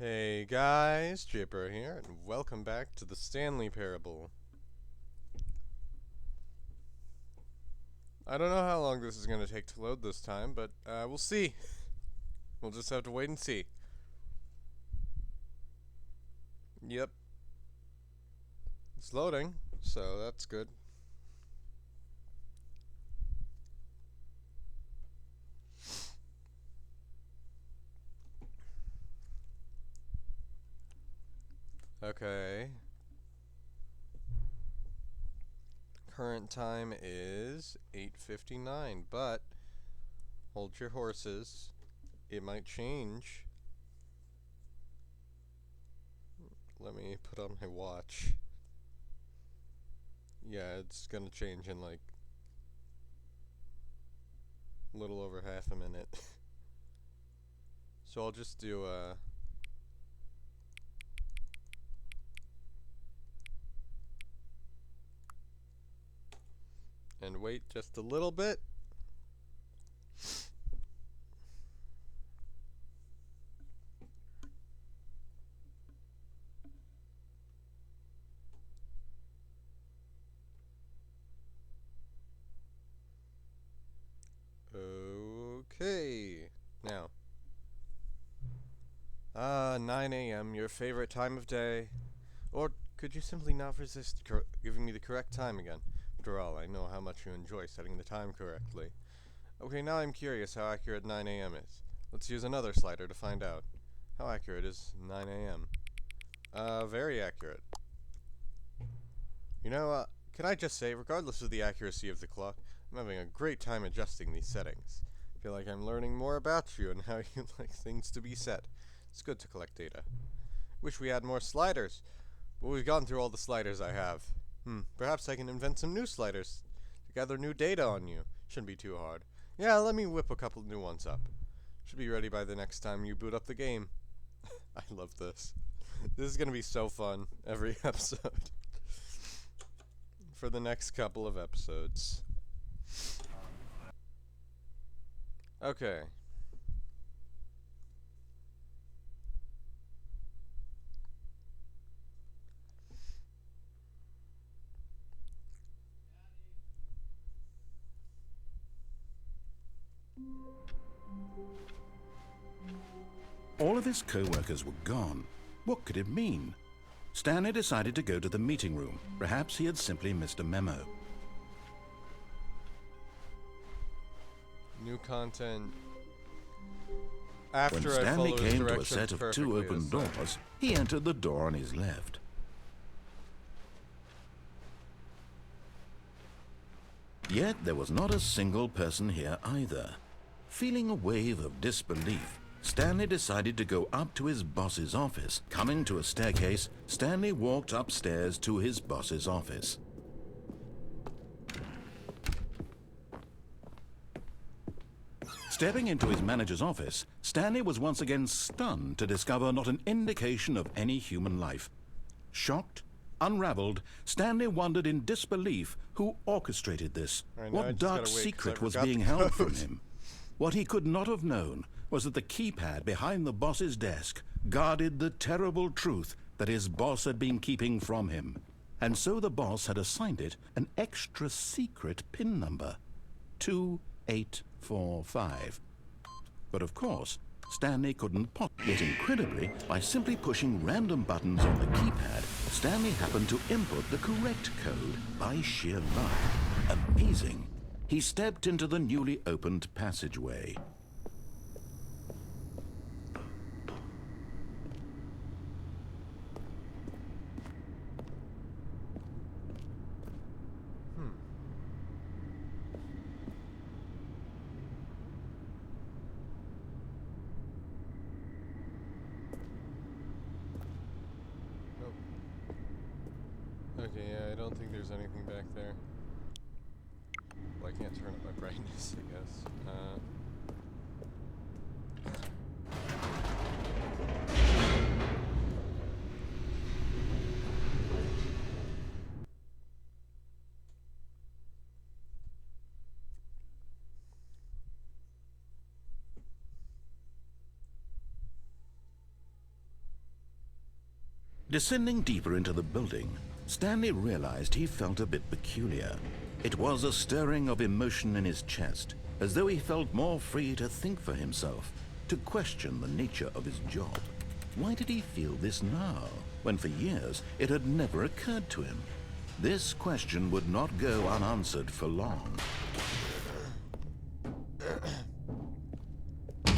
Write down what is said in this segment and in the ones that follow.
Hey guys, Jipper here, and welcome back to the Stanley Parable. I don't know how long this is going to take to load this time, but we'll see. We'll just have to wait and see. Yep. It's loading, so that's good. Okay. Current time is 8:59, but hold your horses. It might change. Let me put on my watch. Yeah, it's gonna change in like a little over half a minute. So I'll just do and wait just a little bit. Okay. Now. 9 a.m., your favorite time of day. Or could you simply not resist giving me the correct time again? After all, I know how much you enjoy setting the time correctly. Okay, now I'm curious how accurate 9 a.m. is. Let's use another slider to find out. How accurate is 9 a.m.? Very accurate. Can I just say, regardless of the accuracy of the clock, I'm having a great time adjusting these settings. I feel like I'm learning more about you and how you like things to be set. It's good to collect data. Wish we had more sliders, but we've gone through all the sliders I have. Perhaps I can invent some new sliders to gather new data on you. Shouldn't be too hard. Yeah, let me whip a couple new ones up. Should be ready by the next time you boot up the game. I love this. This is gonna be so fun every episode. For the next couple of episodes. Okay. All of his co-workers were gone. What could it mean? Stanley decided to go to the meeting room. Perhaps he had simply missed a memo. New content. When After I Stanley follow his came to a directions set of two perfectly open this time. doors, he entered the door on his left. Yet there was not a single person here either. Feeling a wave of disbelief, Stanley decided to go up to his boss's office. Coming to a staircase, Stanley walked upstairs to his boss's office. Stepping into his manager's office, Stanley was once again stunned to discover not an indication of any human life. Shocked, unraveled, Stanley wondered in disbelief who orchestrated this. Right, now I What just dark gotta wait, 'cause I secret was forgot being the held from code. him? What he could not have known was that the keypad behind the boss's desk guarded the terrible truth that his boss had been keeping from him. And so the boss had assigned it an extra secret PIN number, 2845. But of course, Stanley couldn't yet incredibly, by simply pushing random buttons on the keypad, Stanley happened to input the correct code by sheer luck. Amazing. He stepped into the newly opened passageway. Okay, yeah, I don't think there's anything back there. Well, I can't turn up my brightness, I guess. Descending deeper into the building, Stanley realized he felt a bit peculiar. It was a stirring of emotion in his chest, as though he felt more free to think for himself, to question the nature of his job. Why did he feel this now, when for years it had never occurred to him? This question would not go unanswered for long.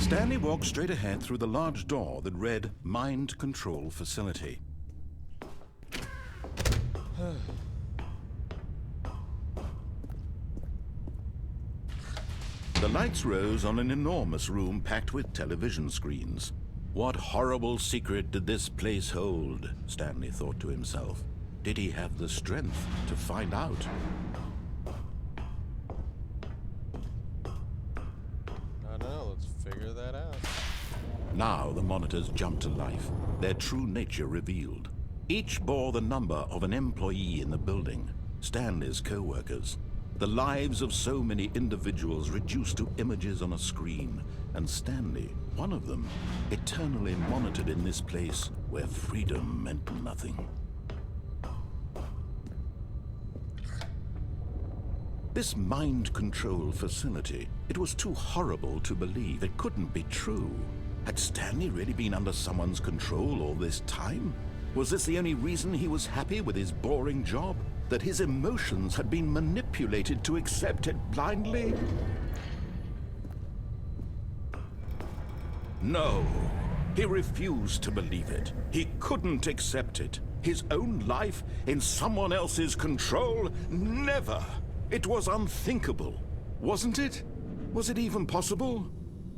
Stanley walked straight ahead through the large door that read Mind Control Facility. The lights rose on an enormous room packed with television screens. What horrible secret did this place hold? Stanley thought to himself. Did he have the strength to find out? I don't know, let's figure that out. Now the monitors jumped to life, their true nature revealed. Each bore the number of an employee in the building, Stanley's co-workers. The lives of so many individuals reduced to images on a screen, and Stanley, one of them, eternally monitored in this place where freedom meant nothing. This mind control facility, it was too horrible to believe. It couldn't be true. Had Stanley really been under someone's control all this time? Was this the only reason he was happy with his boring job? That his emotions had been manipulated to accept it blindly? No, he refused to believe it. He couldn't accept it. His own life in someone else's control? Never! It was unthinkable, wasn't it? Was it even possible?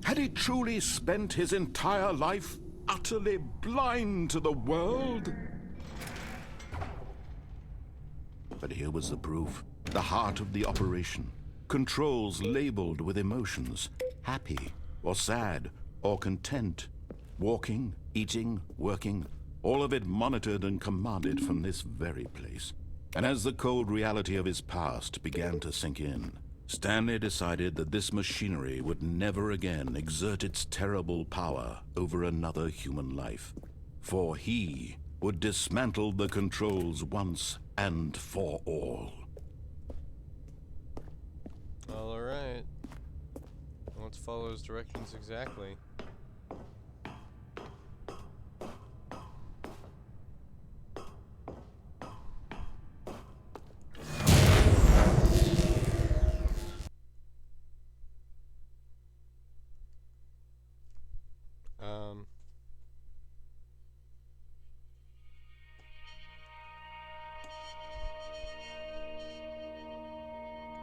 Had he truly spent his entire life utterly blind to the world? But here was the proof. The heart of the operation. Controls labeled with emotions. Happy, or sad, or content. Walking, eating, working. All of it monitored and commanded from this very place. And as the cold reality of his past began to sink in, Stanley decided that this machinery would never again exert its terrible power over another human life. For he would dismantle the controls once and for all. All right. Let's follow his directions exactly.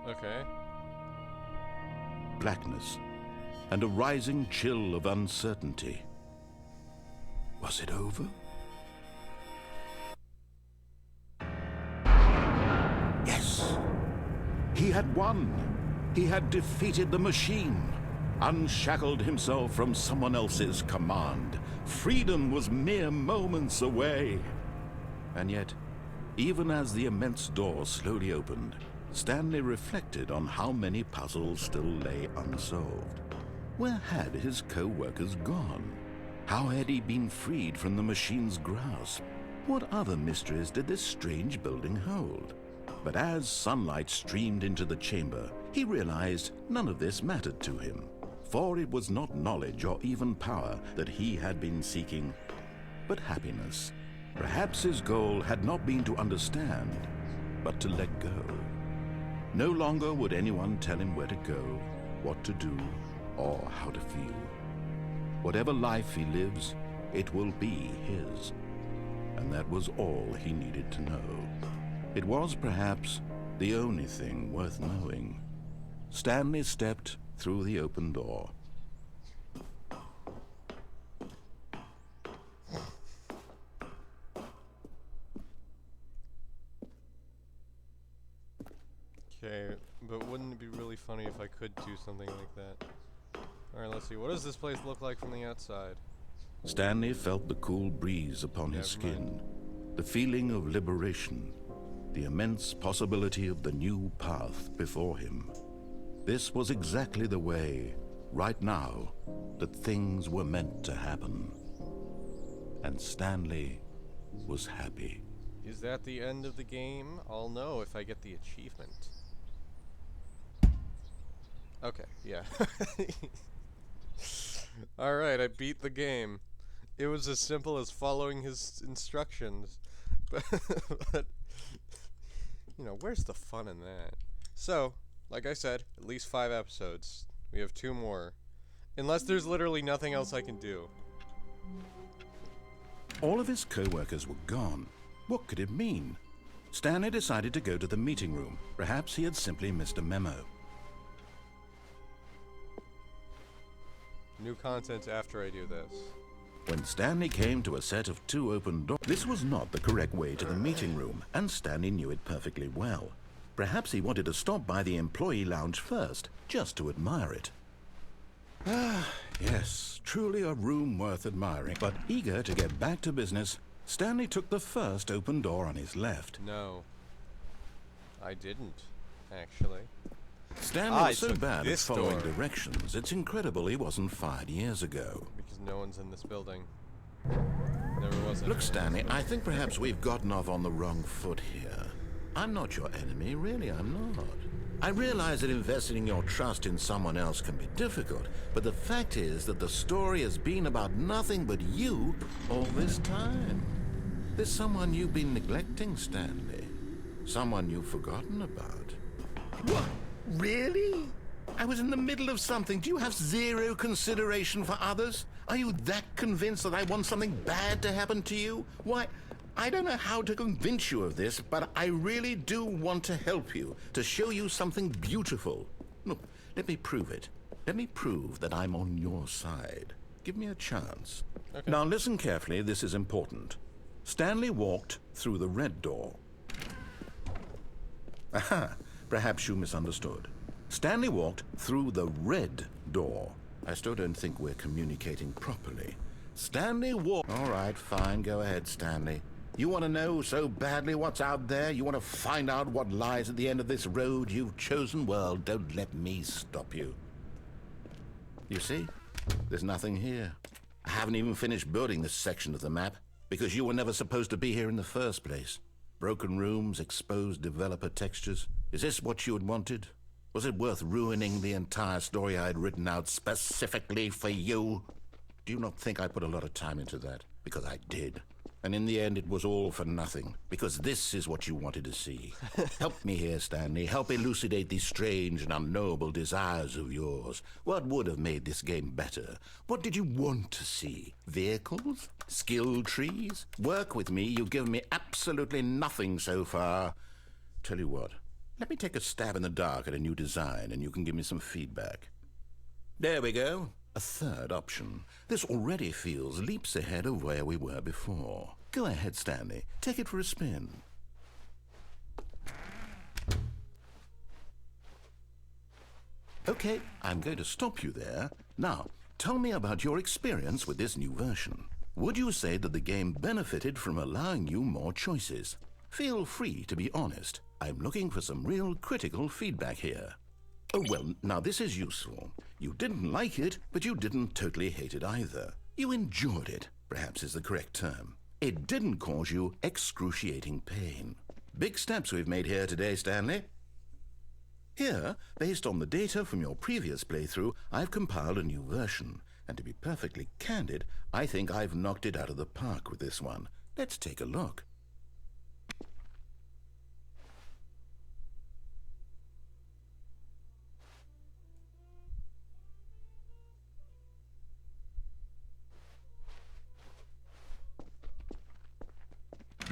Okay. Blackness and a rising chill of uncertainty. Was it over? Yes! He had won! He had defeated the machine, unshackled himself from someone else's command. Freedom was mere moments away. And yet, even as the immense door slowly opened, Stanley reflected on how many puzzles still lay unsolved. Where had his co-workers gone? How had he been freed from the machine's grasp? What other mysteries did this strange building hold? But as sunlight streamed into the chamber, he realized none of this mattered to him. For it was not knowledge or even power that he had been seeking, but happiness. Perhaps his goal had not been to understand, but to let go. No longer would anyone tell him where to go, what to do, or how to feel. Whatever life he lives, it will be his. And that was all he needed to know. It was perhaps the only thing worth knowing. Stanley stepped through the open door. Okay, but wouldn't it be really funny if I could do something like that? Alright, let's see. What does this place look like from the outside? Stanley felt the cool breeze upon his skin, the feeling of liberation, the immense possibility of the new path before him. This was exactly the way, right now, that things were meant to happen. And Stanley was happy. Is that the end of the game? I'll know if I get the achievement. Okay, yeah. Alright, I beat the game. It was as simple as following his instructions. But you know, where's the fun in that? So, like I said, at least 5 episodes. We have 2 more. Unless there's literally nothing else I can do. All of his co-workers were gone. What could it mean? Stanley decided to go to the meeting room. Perhaps he had simply missed a memo. New content after I do this. When Stanley came to a set of 2 open doors, this was not the correct way to the meeting room, and Stanley knew it perfectly well. Perhaps he wanted to stop by the employee lounge first, just to admire it. Ah, yes, truly a room worth admiring. But eager to get back to business, Stanley took the first open door on his left. No. I didn't, actually. Stanley was so took bad at this following door. directions, it's incredible he wasn't fired years ago. Because no one's in this building. Never was. Look, Stanley, I think perhaps we've gotten off on the wrong foot here. I'm not your enemy, really, I'm not. I realize that investing your trust in someone else can be difficult, but the fact is that the story has been about nothing but you all this time. There's someone you've been neglecting, Stanley. Someone you've forgotten about. What? Really? I was in the middle of something. Do you have zero consideration for others? Are you that convinced that I want something bad to happen to you? Why, I don't know how to convince you of this, but I really do want to help you, to show you something beautiful. Look, let me prove it. Let me prove that I'm on your side. Give me a chance. Okay. Now listen carefully, this is important. Stanley walked through the red door. Aha, perhaps you misunderstood. Stanley walked through the red door. I still don't think we're communicating properly. Stanley walked... All right, fine, go ahead, Stanley. You want to know so badly what's out there? You want to find out what lies at the end of this road you've chosen? Well, don't let me stop you. You see? There's nothing here. I haven't even finished building this section of the map, because you were never supposed to be here in the first place. Broken rooms, exposed developer textures. Is this what you had wanted? Was it worth ruining the entire story I had written out specifically for you? Do you not think I put a lot of time into that? Because I did. And in the end, it was all for nothing. Because this is what you wanted to see. Help me here, Stanley. Help elucidate these strange and unknowable desires of yours. What would have made this game better? What did you want to see? Vehicles? Skill trees? Work with me. You've given me absolutely nothing so far. Tell you what. Let me take a stab in the dark at a new design, and you can give me some feedback. There we go. A third option. This already feels leaps ahead of where we were before. Go ahead, Stanley. Take it for a spin. Okay, I'm going to stop you there. Now, tell me about your experience with this new version. Would you say that the game benefited from allowing you more choices? Feel free to be honest. I'm looking for some real critical feedback here. Oh, well, now this is useful. You didn't like it, but you didn't totally hate it either. You enjoyed it, perhaps is the correct term. It didn't cause you excruciating pain. Big steps we've made here today, Stanley. Here, based on the data from your previous playthrough, I've compiled a new version. And to be perfectly candid, I think I've knocked it out of the park with this one. Let's take a look.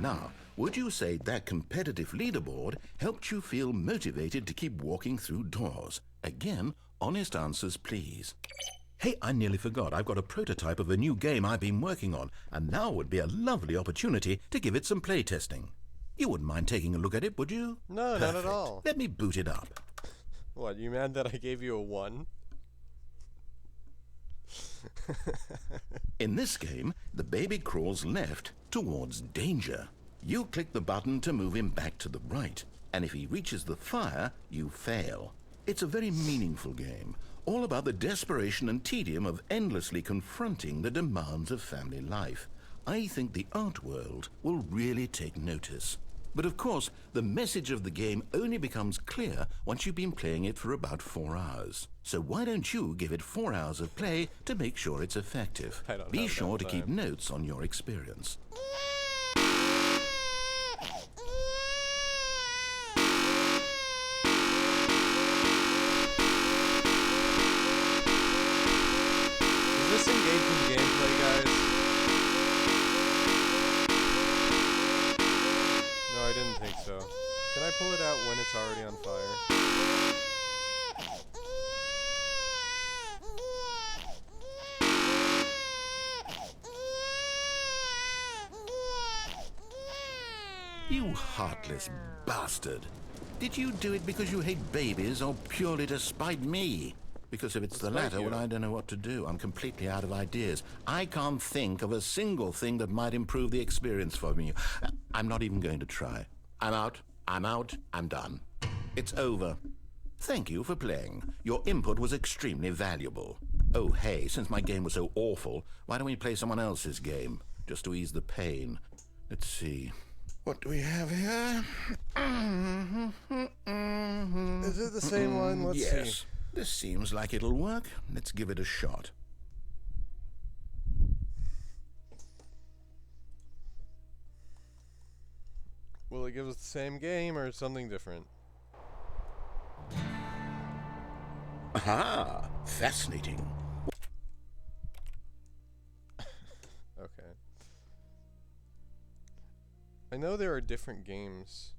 Now, would you say that competitive leaderboard helped you feel motivated to keep walking through doors? Again, honest answers, please. Hey, I nearly forgot. I've got a prototype of a new game I've been working on, and now would be a lovely opportunity to give it some playtesting. You wouldn't mind taking a look at it, would you? No, Perfect. not at all. Let me boot it up. What, you mad that I gave you a 1? In this game, the baby crawls left towards danger. You click the button to move him back to the right, and if he reaches the fire, you fail. It's a very meaningful game, all about the desperation and tedium of endlessly confronting the demands of family life. I think the art world will really take notice. But of course, the message of the game only becomes clear once you've been playing it for about 4 hours. So why don't you give it 4 hours of play to make sure it's effective? I don't Be have sure to enough keep time. notes on your experience. Is this engaging gameplay, guys? No, I didn't think so. Can I pull it out when it's already on fire? You heartless bastard. Did you do it because you hate babies or purely to spite me? Because if it's the Spite latter, you. well, I don't know what to do. I'm completely out of ideas. I can't think of a single thing that might improve the experience for me. I'm not even going to try. I'm out. I'm done. It's over. Thank you for playing. Your input was extremely valuable. Oh, hey, since my game was so awful, why don't we play someone else's game? Just to ease the pain. Let's see. What do we have here? Is it the same one? Let's Yes. see. This seems like it'll work. Let's give it a shot. Will it give us the same game or something different? Aha! Fascinating. Okay. I know there are different games.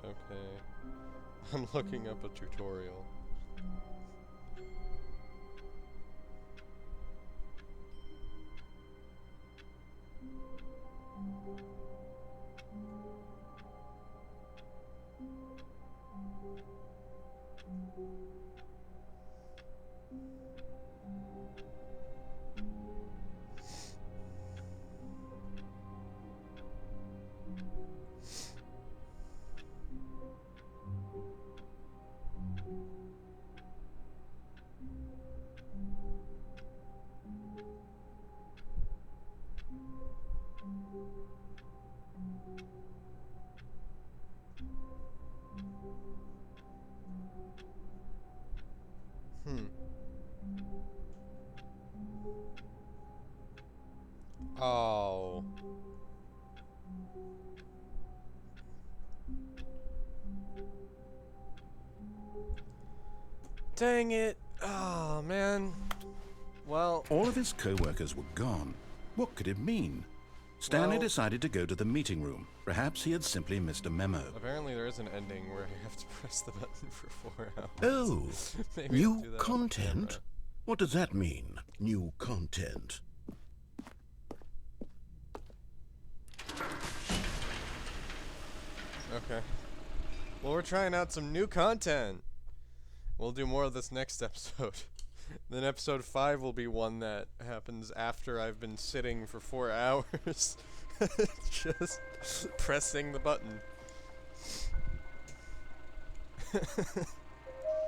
Okay. I'm looking up a tutorial. Oh. Dang it. Oh, man. Well, All of his co-workers were gone. What could it mean? Stanley Well- decided to go to the meeting room. Perhaps he had simply missed a memo. apparently there is an ending where you have to press the button for 4 hours. Oh, Maybe I'll new do that on content? What does that mean, new content? Okay. Well, we're trying out some new content. We'll do more of this next episode. Then episode 5 will be one that happens after I've been sitting for 4 hours. Just pressing the button.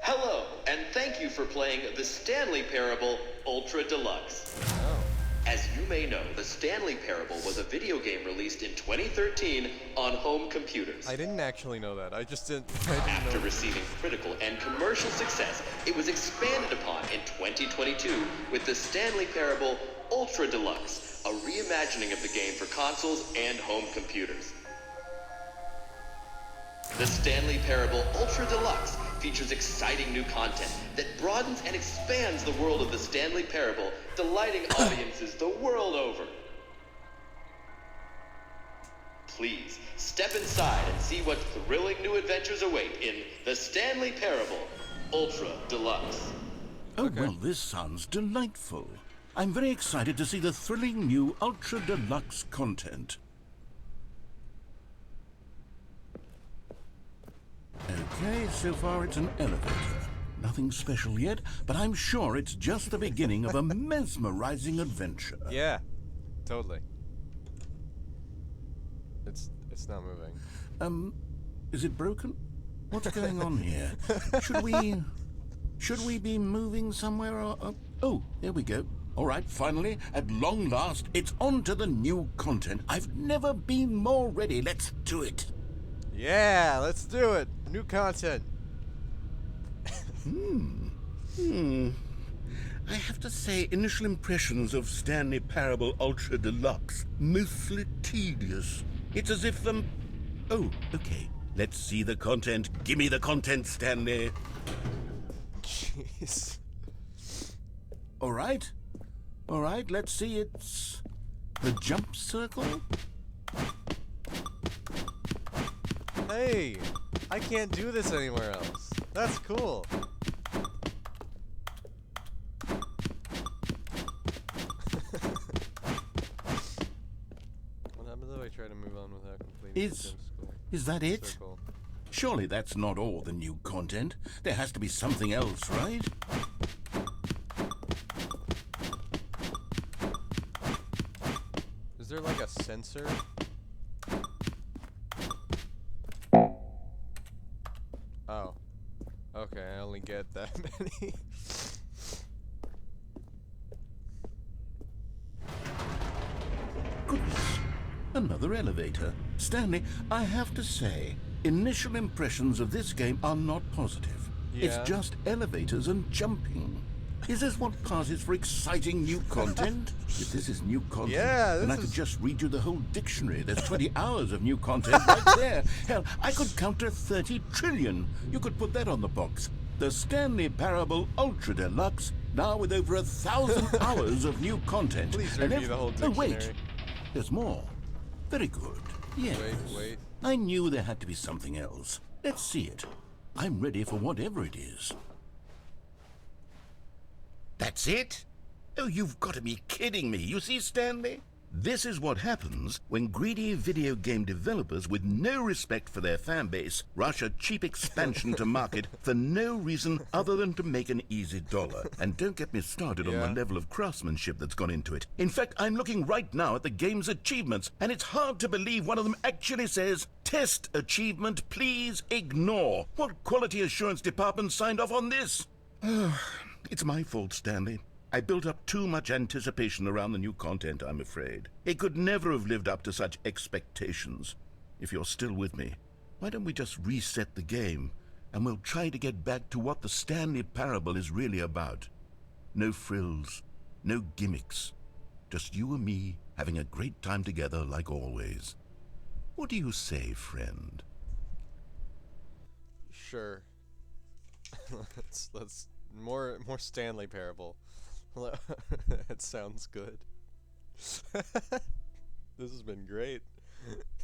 Hello, and thank you for playing the Stanley Parable Ultra Deluxe. Oh. As you may know, the Stanley Parable was a video game released in 2013 on home computers. I didn't actually know that. I didn't After know. receiving critical and commercial success, it was expanded upon in 2022 with the Stanley Parable Ultra Deluxe, a reimagining of the game for consoles and home computers. The Stanley Parable Ultra Deluxe features exciting new content that broadens and expands the world of the Stanley Parable, delighting audiences the world over. Please, step inside and see what thrilling new adventures await in The Stanley Parable Ultra Deluxe. Oh, well, this sounds delightful. I'm very excited to see the thrilling new Ultra Deluxe content. Okay, so far it's an elevator. Nothing special yet, but I'm sure it's just the beginning of a mesmerizing adventure. Yeah, totally. It's not moving. Is it broken? What's going on here? Should we be moving somewhere or... Oh, there we go. All right, finally, at long last, it's on to the new content. I've never been more ready. Let's do it. Yeah, let's do it. New content. I have to say, initial impressions of Stanley Parable Ultra Deluxe, mostly tedious. It's as if, Oh, okay. Let's see the content. Give me the content, Stanley. Jeez. All right, let's see. It's the jump circle. Hey, I can't do this anywhere else. That's cool. What happens if I try to move on without completing the gym school? Is that it? Circle? Surely that's not all the new content. There has to be something else, right? Is there like a sensor? Oh. Okay, I only get that many. Goodness. Another elevator. Stanley, I have to say, initial impressions of this game are not positive. It's Yeah. just elevators and jumping. Is this what passes for exciting new content? If this is new content, Yeah, then this I could is- just read you the whole dictionary. There's 20 hours of new content right there. Hell, I could count to 30 trillion. You could put that on the box. The Stanley Parable Ultra Deluxe, now with over 1,000 hours of new content. Please And read me the whole Oh, wait. dictionary. There's more. Very good. Yes. Wait. I knew there had to be something else. Let's see it. I'm ready for whatever it is. That's it? Oh, you've got to be kidding me. You see, Stanley? This is what happens when greedy video game developers with no respect for their fan base rush a cheap expansion to market for no reason other than to make an easy dollar. And don't get me started on Yeah. the level of craftsmanship that's gone into it. In fact, I'm looking right now at the game's achievements, and it's hard to believe one of them actually says, "Test achievement, please ignore." What quality assurance department signed off on this? It's my fault, Stanley. I built up too much anticipation around the new content, I'm afraid. It could never have lived up to such expectations. If you're still with me, why don't we just reset the game, and we'll try to get back to what the Stanley Parable is really about. No frills, no gimmicks. Just you and me having a great time together like always. What do you say, friend? Sure. let's more Stanley Parable. That sounds good. This has been great.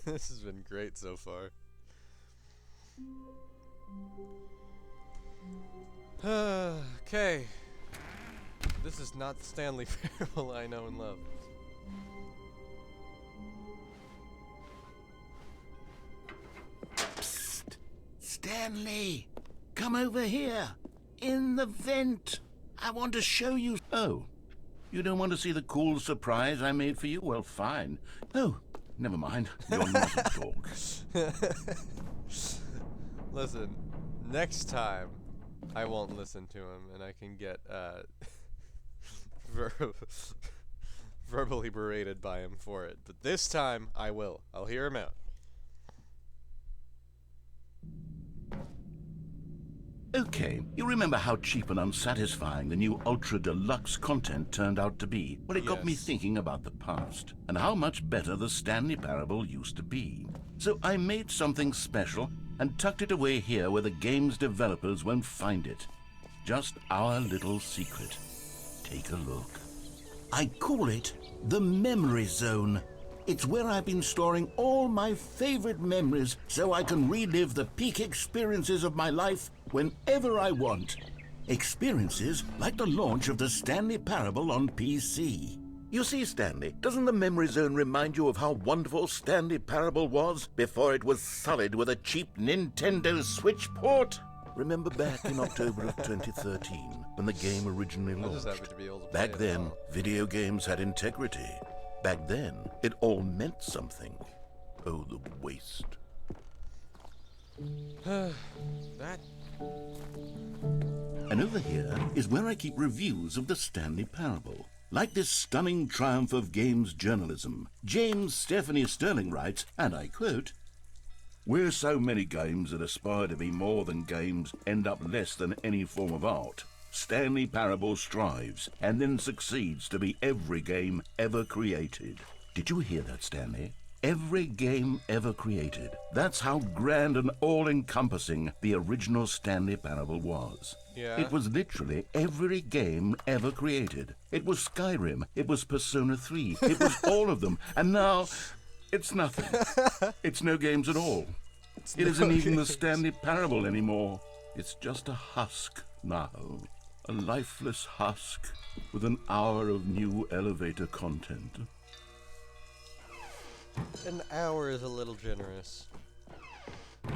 This has been great so far. Okay. This is not the Stanley Parable I know and love. Psst! Stanley! Come over here! In the vent! I want to show you... Oh, you don't want to see the cool surprise I made for you? Well, fine. Oh, never mind. You're not a dog. Listen, next time I won't listen to him and I can get verbally berated by him for it. But this time I will. I'll hear him out. Okay, you remember how cheap and unsatisfying the new Ultra Deluxe content turned out to be? Well, it got me Yes. thinking about the past and how much better the Stanley Parable used to be. So I made something special and tucked it away here where the game's developers won't find it. Just our little secret. Take a look. I call it the Memory Zone. It's where I've been storing all my favorite memories so I can relive the peak experiences of my life whenever I want. Experiences like the launch of the Stanley Parable on PC. You see, Stanley, doesn't the Memory Zone remind you of how wonderful Stanley Parable was before it was sullied with a cheap Nintendo Switch port? Remember back in October of 2013, when the game originally launched? Back then, video games had integrity. Back then, it all meant something. Oh, the waste. That... And over here is where I keep reviews of the Stanley Parable. Like this stunning triumph of games journalism, James Stephanie Sterling writes, and I quote, "Where so many games that aspire to be more than games end up less than any form of art, Stanley Parable strives and then succeeds to be every game ever created." Did you hear that, Stanley? Every game ever created. That's how grand and all-encompassing the original Stanley Parable was. Yeah. It was literally every game ever created. It was Skyrim, it was Persona 3, it was all of them, and now it's nothing. It's no games at all. It isn't even the Stanley Parable anymore. It's just a husk now. A lifeless husk with an hour of new elevator content. An hour is a little generous. No,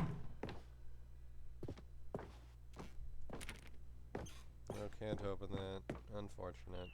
can't open that. Unfortunate.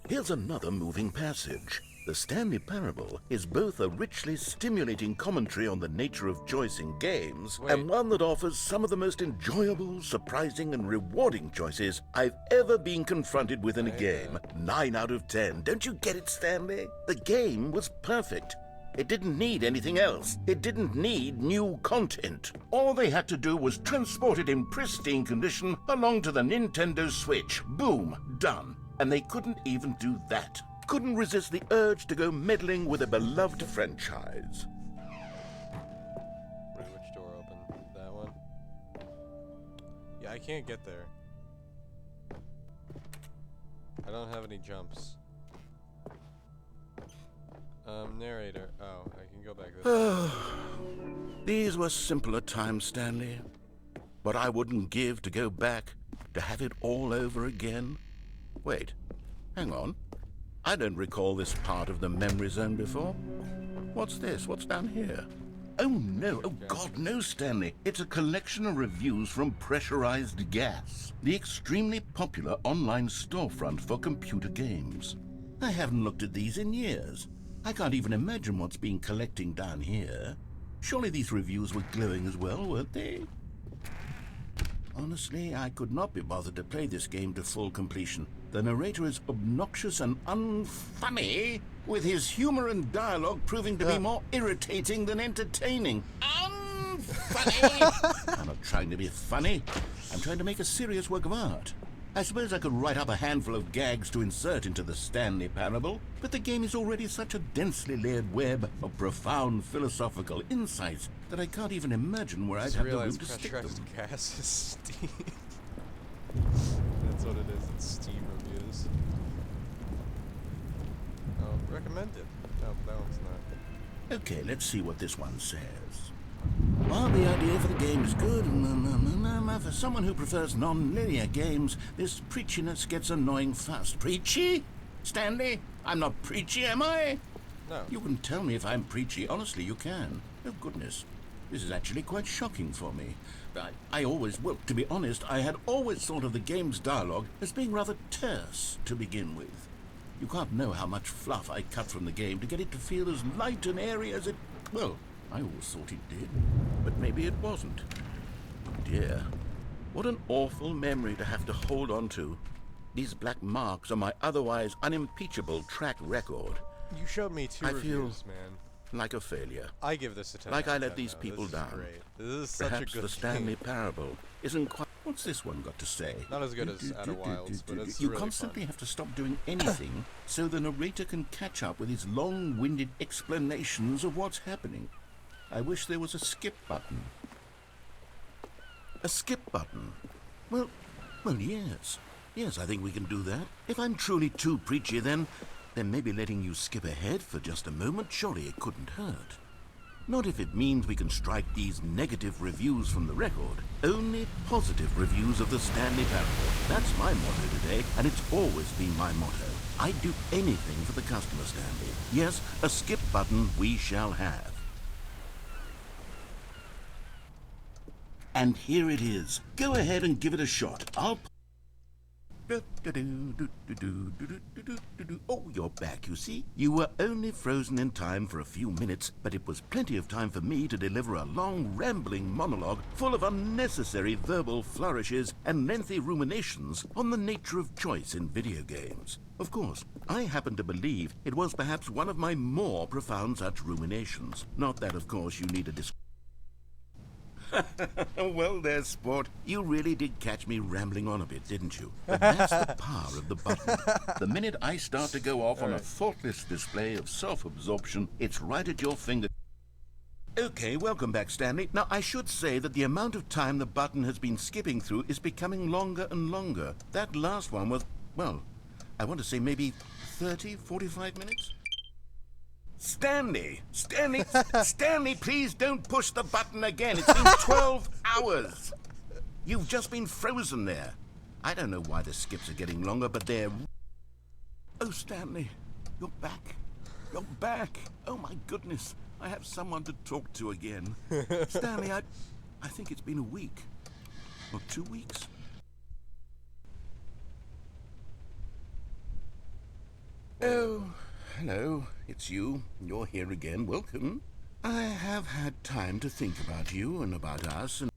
Here's another moving passage. The Stanley Parable is both a richly stimulating commentary on the nature of choice in games and one that offers some of the most enjoyable, surprising, and rewarding choices I've ever been confronted with in a game. 9 out of 10. Don't you get it, Stanley? The game was perfect. It didn't need anything else. It didn't need new content. All they had to do was transport it in pristine condition along to the Nintendo Switch. Boom, done. And they couldn't even do that. Couldn't resist the urge to go meddling with a beloved franchise. Wait, which door open? That one? Yeah, I can't get there. I don't have any jumps. Narrator. Oh, I can go back this way. These were simpler times, Stanley. But I wouldn't give to go back, to have it all over again. Wait, hang on. I don't recall this part of the Memory Zone before. What's this? What's down here? Oh no, oh God, no, Stanley. It's a collection of reviews from Pressurized Gas, the extremely popular online storefront for computer games. I haven't looked at these in years. I can't even imagine what's been collecting down here. Surely these reviews were glowing as well, weren't they? Honestly, I could not be bothered to play this game to full completion. The narrator is obnoxious and unfunny, with his humor and dialogue proving to be more irritating than entertaining. Unfunny! I'm not trying to be funny. I'm trying to make a serious work of art. I suppose I could write up a handful of gags to insert into the Stanley Parable, but the game is already such a densely layered web of profound philosophical insights that I can't even imagine where I'd have the room to stick them. Pressurized Gas is Steam. That's what it is. It's Steam reviews. Oh, recommended. No, that one's not. Okay, let's see what this one says. While the idea for the game is good, for someone who prefers non-linear games, this preachiness gets annoying fast. Preachy? Stanley? I'm not preachy, am I? No. You can tell me if I'm preachy. Honestly, you can. Oh, goodness. This is actually quite shocking for me. Well, to be honest, I had always thought of the game's dialogue as being rather terse to begin with. You can't know how much fluff I cut from the game to get it to feel as light and airy as it... Well, I always thought it did, but maybe it wasn't. Oh dear, what an awful memory to have to hold on to. These black marks on my otherwise unimpeachable track record. You showed me two reviews, man. Like a failure. I give this a 10. Like I let these people down. Great. This is such Perhaps a good the Stanley game. Parable isn't quite... What's this one got to say? Not as good as Outer Wilds, but it's You really constantly fun. have to stop doing anything so the narrator can catch up with his long-winded explanations of what's happening. I wish there was a skip button. A skip button? Well, yes. Yes, I think we can do that. If I'm truly too preachy, then maybe letting you skip ahead for just a moment, surely it couldn't hurt. Not if it means we can strike these negative reviews from the record. Only positive reviews of the Stanley Parable. That's my motto today, and it's always been my motto. I'd do anything for the customer, Stanley. Yes, a skip button we shall have. And here it is. Go ahead and give it a shot. Oh, you're back, you see. You were only frozen in time for a few minutes, but it was plenty of time for me to deliver a long, rambling monologue full of unnecessary verbal flourishes and lengthy ruminations on the nature of choice in video games. Of course, I happen to believe it was perhaps one of my more profound such ruminations. Not that, of course, you need a Well there, sport. You really did catch me rambling on a bit, didn't you? But that's the power of the button. The minute I start to go off on a thoughtless display of self-absorption, it's right at your finger. Okay, welcome back, Stanley. Now, I should say that the amount of time the button has been skipping through is becoming longer and longer. That last one was, well, I want to say maybe 30, 45 minutes? Stanley, please don't push the button again. It's been 12 hours. You've just been frozen there. I don't know why the skips are getting longer, but they're... Oh, Stanley, you're back. You're back. Oh, my goodness. I have someone to talk to again. Stanley, I think it's been a week. Or 2 weeks. Oh... Hello, it's you. You're here again. Welcome. I have had time to think about you and about us and...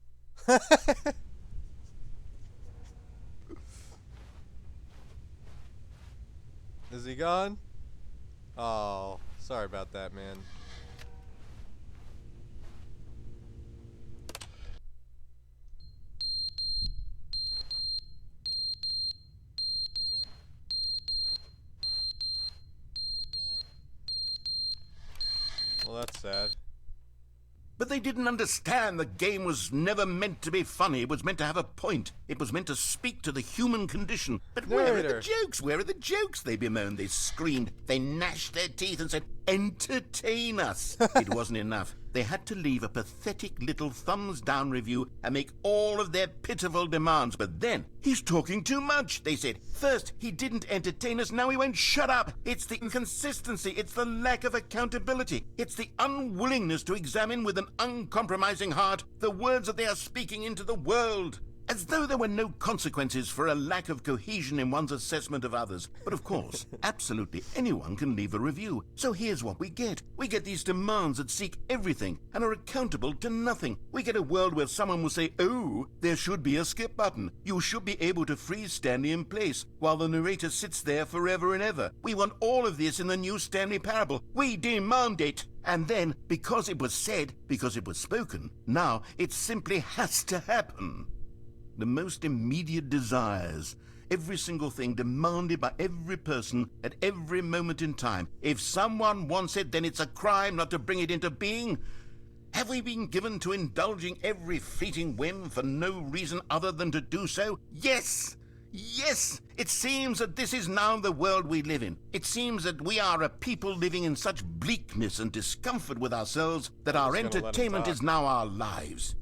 Is he gone? Oh, sorry about that, man. Well, that's sad. But they didn't understand the game was never meant to be funny. It was meant to have a point. It was meant to speak to the human condition. But where are the jokes? Where are the jokes? They bemoaned, they screamed, they gnashed their teeth and said, entertain us. It wasn't enough. They had to leave a pathetic little thumbs-down review and make all of their pitiful demands. But then, he's talking too much, they said. First, he didn't entertain us, now he won't shut up. It's the inconsistency, it's the lack of accountability. It's the unwillingness to examine with an uncompromising heart the words that they are speaking into the world. As though there were no consequences for a lack of cohesion in one's assessment of others. But of course, absolutely anyone can leave a review. So here's what we get. We get these demands that seek everything and are accountable to nothing. We get a world where someone will say, oh, there should be a skip button. You should be able to freeze Stanley in place while the narrator sits there forever and ever. We want all of this in the new Stanley Parable. We demand it. And then, because it was said, because it was spoken, now it simply has to happen. The most immediate desires, every single thing demanded by every person at every moment in time. If someone wants it, then it's a crime not to bring it into being. Have we been given to indulging every fleeting whim for no reason other than to do so? Yes! Yes! It seems that this is now the world we live in. It seems that we are a people living in such bleakness and discomfort with ourselves that our entertainment is now our lives.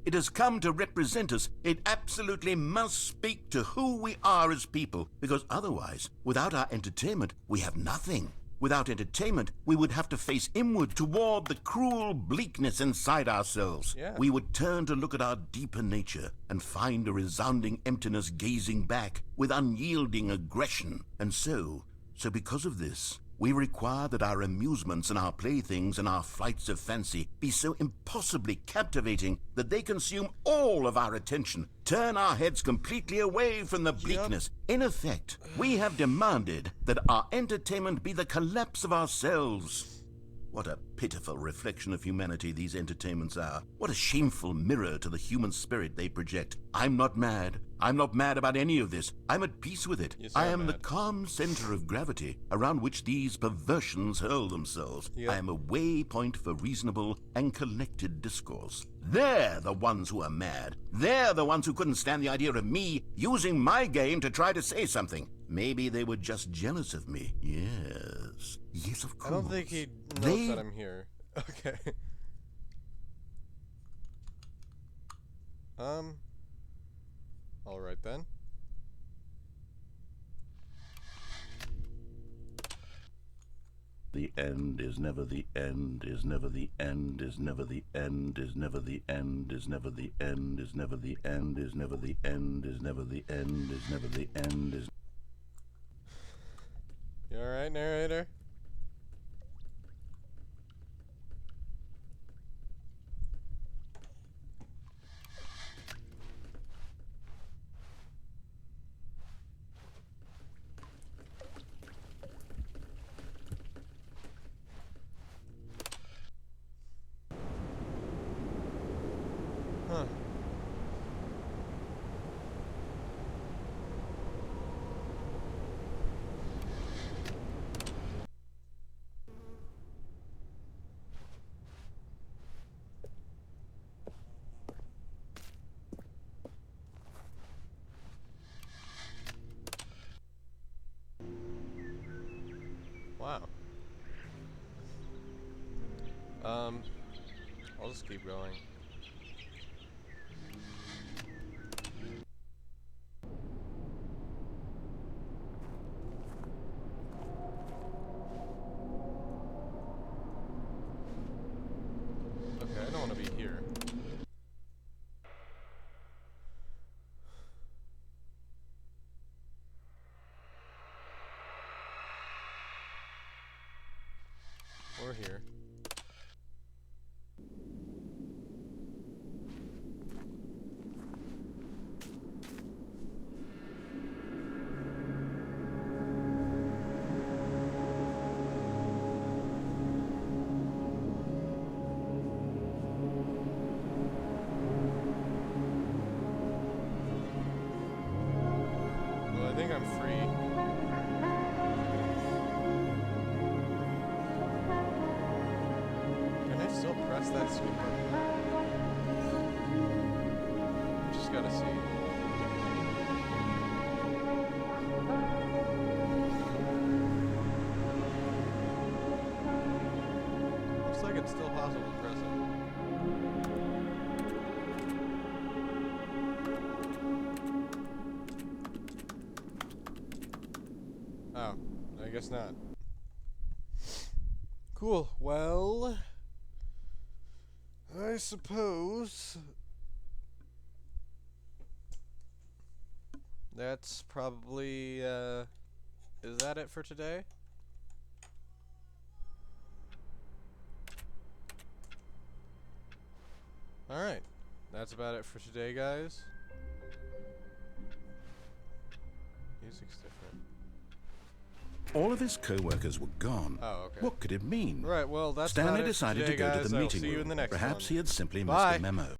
It has come to represent us. It absolutely must speak to who we are as people, because otherwise, without our entertainment, we have nothing. Without entertainment, we would have to face inward toward the cruel bleakness inside ourselves. Yeah. We would turn to look at our deeper nature and find a resounding emptiness gazing back with unyielding aggression. And so because of this, we require that our amusements and our playthings and our flights of fancy be so impossibly captivating that they consume all of our attention, turn our heads completely away from the bleakness. In effect, we have demanded that our entertainment be the collapse of ourselves. What a pitiful reflection of humanity these entertainments are. What a shameful mirror to the human spirit they project. I'm not mad. I'm not mad about any of this. I'm at peace with it. I am the calm center of gravity around which these perversions hurl themselves. I am a waypoint for reasonable and collected discourse. They're the ones who are mad. They're the ones who couldn't stand the idea of me using my game to try to say something. Maybe they were just jealous of me. Yes. Yes, of course. I don't think he knows that I'm here. Okay. Alright then. The end is never the end, is never the end, is never the end, is never the end, is never the end, is never the end, is never the end, is never the end, is never the end, is... You alright, narrator? Huh. Wow. I'll just keep going. Okay, I don't want to be here. Or here. Well, I think I'm free. Can I still press that skip button? Just gotta see. Looks like it's still possible to press it. Oh, I guess not. Cool. Well, I suppose that's probably, is that it for today? Alright, that's about it for today, guys. Music's different. All of his co-workers were gone. Oh, okay. What could it mean? Right, well, that's Stanley about it for decided today, to go guys. to the I will meeting see you room. in the next Perhaps one. he had simply missed Bye. the memo.